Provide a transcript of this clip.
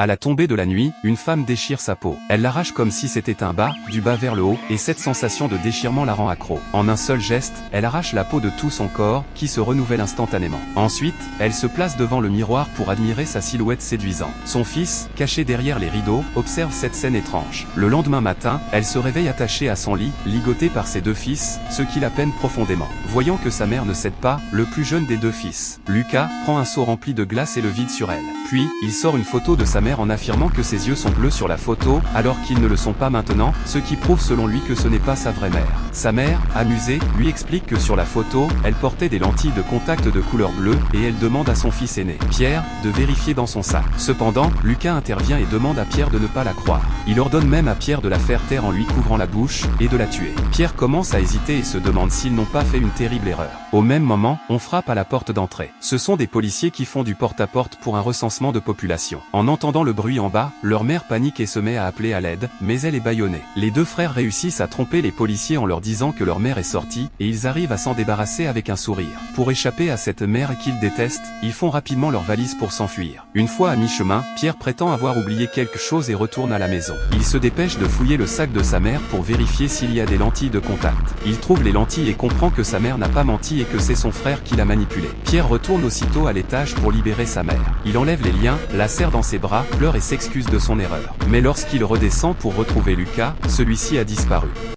À la tombée de la nuit, une femme déchire sa peau. Elle l'arrache comme si c'était un bas, du bas vers le haut, et cette sensation de déchirement la rend accro. En un seul geste, elle arrache la peau de tout son corps, qui se renouvelle instantanément. Ensuite, elle se place devant le miroir pour admirer sa silhouette séduisante. Son fils, caché derrière les rideaux, observe cette scène étrange. Le lendemain matin, elle se réveille attachée à son lit, ligotée par ses deux fils, ce qui la peine profondément. Voyant que sa mère ne cède pas, le plus jeune des deux fils, Lucas, prend un seau rempli de glace et le vide sur elle. Puis, il sort une photo de sa mère en affirmant que ses yeux sont bleus sur la photo, alors qu'ils ne le sont pas maintenant, ce qui prouve selon lui que ce n'est pas sa vraie mère. Sa mère, amusée, lui explique que sur la photo, elle portait des lentilles de contact de couleur bleue, et elle demande à son fils aîné, Pierre, de vérifier dans son sac. Cependant, Lucas intervient et demande à Pierre de ne pas la croire. Il ordonne même à Pierre de la faire taire en lui couvrant la bouche, et de la tuer. Pierre commence à hésiter et se demande s'ils n'ont pas fait une terrible erreur. Au même moment, on frappe à la porte d'entrée. Ce sont des policiers qui font du porte-à-porte pour un recensement de population. En entendant le bruit en bas, leur mère panique et se met à appeler à l'aide, mais elle est bâillonnée. Les deux frères réussissent à tromper les policiers en leur disant que leur mère est sortie, et ils arrivent à s'en débarrasser avec un sourire. Pour échapper à cette mère qu'ils détestent, ils font rapidement leur valise pour s'enfuir. Une fois à mi-chemin, Pierre prétend avoir oublié quelque chose et retourne à la maison. Il se dépêche de fouiller le sac de sa mère pour vérifier s'il y a des lentilles de contact. Il trouve les lentilles et comprend que sa mère n'a pas menti et que c'est son frère qui l'a manipulé. Pierre retourne aussitôt à l'étage pour libérer sa mère. Il enlève les liens, la serre dans ses bras, pleure et s'excuse de son erreur. Mais lorsqu'il redescend pour retrouver Lucas, celui-ci a disparu.